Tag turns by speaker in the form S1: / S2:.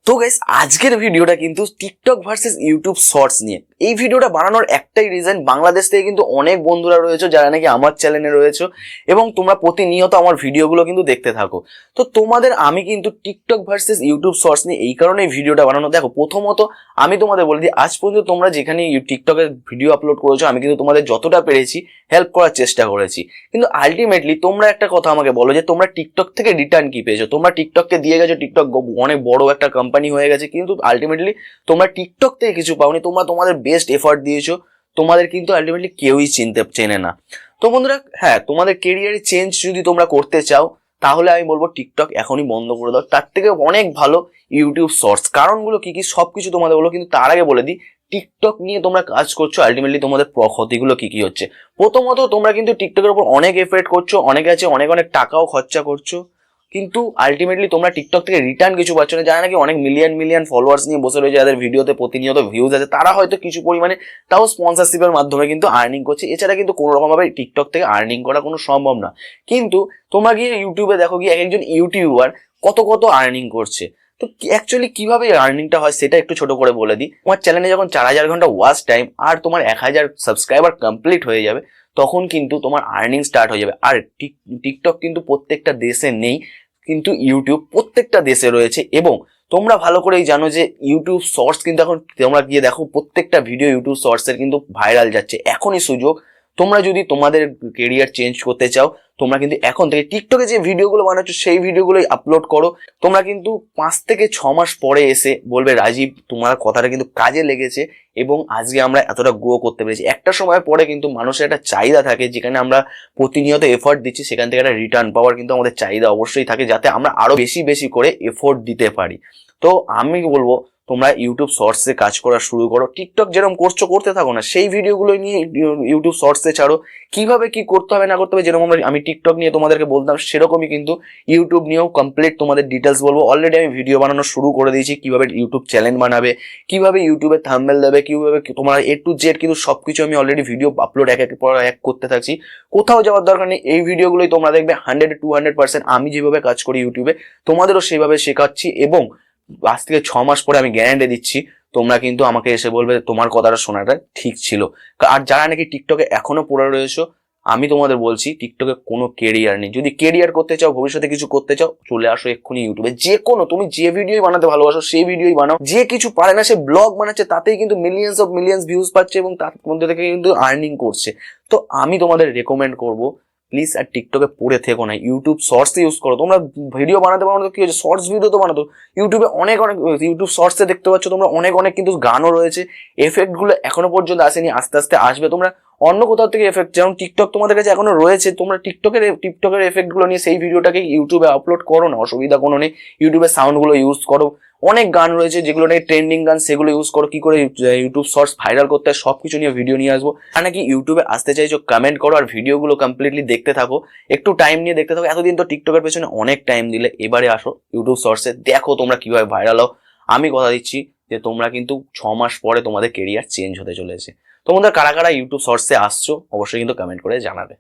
S1: তো গাইস আজকের ভিডিওটা কিন্তু টিকটক ভার্সেস ইউটিউব শর্টস নিয়ে। এই ভিডিওটা বানানোর একটাই রিজন, বাংলাদেশ থেকে কিন্তু অনেক বন্ধুরা রয়েছে যারা নাকি আমার চ্যানেলে রয়েছে এবং তোমরা প্রতিনিয়ত আমার ভিডিওগুলো কিন্তু দেখতে থাকো। তো তোমাদের আমি কিন্তু টিকটক ভার্সেস ইউটিউব শর্টস নিয়ে এই কারণেই ভিডিওটা বানানো। দেখো, প্রথমত আমি তোমাদের বলে দিই, আজ পর্যন্ত তোমরা যেখানে টিকটকে ভিডিও আপলোড করেছো আমি কিন্তু তোমাদের যতটা পেরেছি হেল্প করার চেষ্টা করেছি, কিন্তু আলটিমেটলি তোমরা একটা কথা আমাকে বলো যে তোমরা টিকটক থেকে রিটার্ন কি পেয়েছো। তোমরা টিকটককে দিয়ে গেছো, টিকটক অনেক বড় একটা কোম্পানি হয়ে গেছে, কিন্তু আলটিমেটলি তোমরা টিকটক থেকে কিছু পাওনি। তোমরা তোমাদের বেস্ট এফর্ট দিয়েছো, তোমাদের কিন্তু আলটিমেটলি কেউই চেনে না। তো বন্ধুরা, হ্যাঁ, তোমাদের কেরিয়ারে চেঞ্জ যদি তোমরা করতে চাও তাহলে আমি বলবো টিকটক এখনই বন্ধ করে দাও। তার থেকে অনেক ভালো ইউটিউব শর্টস। কারণগুলো কি কি সবকিছু তোমাদের বলো, কিন্তু তার আগে বলে দিই টিকটক নিয়ে তোমরা কাজ করছো, আলটিমেটলি তোমাদের ক্ষতিগুলো কি কি হচ্ছে। প্রথমত, তোমরা কিন্তু টিকটকের উপর অনেক এফর্ট করছো, অনেক আছে, অনেক অনেক টাকাও খরচা করছো, কিন্তু আলটিমেটলি তোমরা টিকটক থেকে রিটার্ন কিছু পাচ্ছ না। যারা নাকি অনেক মিলিয়ন ফলোয়ার্স নিয়ে বসে রয়েছে, যাদের ভিডিওতে প্রতিনিয়ত ভিউজ আছে, তারা হয়তো কিছু পরিমাণে তাও স্পন্সরশিপের মাধ্যমে কিন্তু আর্নিং করছে। এছাড়া কিন্তু কোনো রকম ভাবে টিকটক থেকে আর্নিং করা কোনো সম্ভব না। কিন্তু তোমরা গিয়ে ইউটিউবে দেখো, গিয়ে এক একজন ইউটিউবার কত কত আর্নিং করছে। তো অ্যাকচুয়ালি কিভাবে আর্নিংটা হয় সেটা একটু ছোট করে বলে দিই। তোমার চ্যানেলে যখন 4000 ঘন্টা ওয়াচ টাইম আর তোমার 1000 সাবস্ক্রাইবার কমপ্লিট হয়ে যাবে, তখন কিন্তু তোমার আর্নিং স্টার্ট হয়ে যাবে। আর টিকটক কিন্তু প্রত্যেকটা দেশে নেই, কিন্তু ইউটিউব প্রত্যেকটা দেশে রয়েছে। এবং তোমরা ভালো করেই জানো যে ইউটিউব শর্টস কিন্তু এখন তোমরা গিয়ে দেখো প্রত্যেকটা ভিডিও ইউটিউব শর্টসের কিন্তু ভাইরাল যাচ্ছে। এখনই সুযোগ, তোমরা যদি তোমাদের কেরিয়ার চেঞ্জ করতে চাও তোমরা কিন্তু এখন থেকে টিকটকে যে ভিডিওগুলো বানাচ্ছ সেই ভিডিওগুলোই আপলোড করো। তোমরা কিন্তু 5 থেকে 6 মাস পরে এসে বলবে রাজীব তোমার কথাটা কিন্তু কাজে লেগেছে এবং আজকে আমরা এতটা গ্রো করতে পেরেছি। একটা সময় পরে কিন্তু মানুষের একটা চাহিদা থাকে, যেখানে আমরা প্রতিনিয়ত এফোর্ট দিচ্ছি সেখান থেকে একটা রিটার্ন পাওয়ার কিন্তু আমাদের চাহিদা অবশ্যই থাকে, যাতে আমরা আরো বেশি বেশি করে এফোর্ট দিতে পারি। তো আমি বলবো তোমরা ইউটিউব শর্টসে কাজ করা শুরু করো। টিকটক যেরকম করছো করতে থাকো না, সেই ভিডিওগুলো নিয়ে ইউটিউব শর্টসে ছাড়ো। কিভাবে কি করতে হবে না করতে হবে যেরকম আমি টিকটক নিয়ে তোমাদেরকে বলতাম, সেরকমই কিন্তু ইউটিউব নিয়েও কমপ্লিট তোমাদের ডিটেলস বলবো। অলরেডি আমি ভিডিও বানানো শুরু করে দিয়েছি, কিভাবে ইউটিউব চ্যানেল বানাবে, কিভাবে ইউটিউবে থাম্বনেল দেবে, কিভাবে তোমার A to Z কিন্তু সবকিছু আমি অলরেডি ভিডিও আপলোড এক পর এক করতে থাকছি। কোথাও যাওয়ার দরকার নেই, এই ভিডিওগুলোই তোমরা দেখবে 100 to 200% আমি যেভাবে কাজ করি ইউটিউবে তোমাদেরও সেভাবে শেখাচ্ছি। এবং আজ থেকে 6 মাস পরে আমি গ্যারান্টি দিচ্ছি তোমরা কিন্তু আমাকে এসে বলবে তোমার কথাটা শোনাটা ঠিক ছিল। আর যারা নাকি টিকটকে এখনো পড়ে রয়েছো, আমি তোমাদের বলছি টিকটকে কোনো কেরিয়ার নেই। যদি কেরিয়ার করতে চাও, ভবিষ্যতে কিছু করতে চাও, চলে আসো এক্ষুনি ইউটিউবে। যে কোনো, তুমি যে ভিডিওই বানাতে ভালোবাসো সেই ভিডিওই বানাও। যে কিছু পারে না সে ব্লগ বানাচ্ছে, তাতেই কিন্তু মিলিয়ন্স ভিউজ পাচ্ছে এবং তার মধ্যে থেকে কিন্তু আর্নিং করছে। তো আমি তোমাদের রেকমেন্ড করবো প্লিজ আর টিকটকে পড়ে থেকো না, ইউটিউব শর্টস ইউজ করো। তোমরা ভিডিও বানাতে পারো না তো কি হচ্ছে, শর্টস ভিডিও তো বানাতো। ইউটিউবে অনেক ইউটিউব শর্টসে দেখতে পাচ্ছ তোমরা অনেক কিন্তু গানও রয়েছে। এফেক্টগুলো এখনো পর্যন্ত আসেনি, আস্তে আস্তে আসবে। তোমরা অন্য কোথাও থেকে এফেক্ট, যেমন টিকটক তোমাদের কাছে এখনো রয়েছে, তোমরা টিকটকের এফেক্টগুলো নিয়ে সেই ভিডিওটাকে ইউটিউবে আপলোড করো না, অসুবিধা কোনো নেই। ইউটিউবে সাউন্ডগুলো ইউজ করো, অনেক গান রয়েছে যেগুলো নাকি ট্রেন্ডিং গান, সেগুলো ইউজ করো। কি করে ইউটিউব শর্টস ভাইরাল করতে হয় সবকিছু নিয়ে ভিডিও নিয়ে আসবো। আর নাকি ইউটিউবে আসতে চাইছো কমেন্ট করো আর ভিডিওগুলো কমপ্লিটলি দেখতে থাকো, একটু টাইম নিয়ে দেখতে থাকো। এতদিন তো টিকটকের পেছনে অনেক টাইম দিলে, এবারে আসো ইউটিউব শর্টসে, দেখো তোমরা কিভাবে ভাইরাল হও। আমি কথা দিচ্ছি যে তোমরা কিন্তু 6 মাস পরে তোমাদের কেরিয়ার চেঞ্জ হতে চলেছে। তোমাদের কারা কারা ইউটিউব শর্টসে আসছো অবশ্যই কিন্তু কমেন্ট করে জানাবে।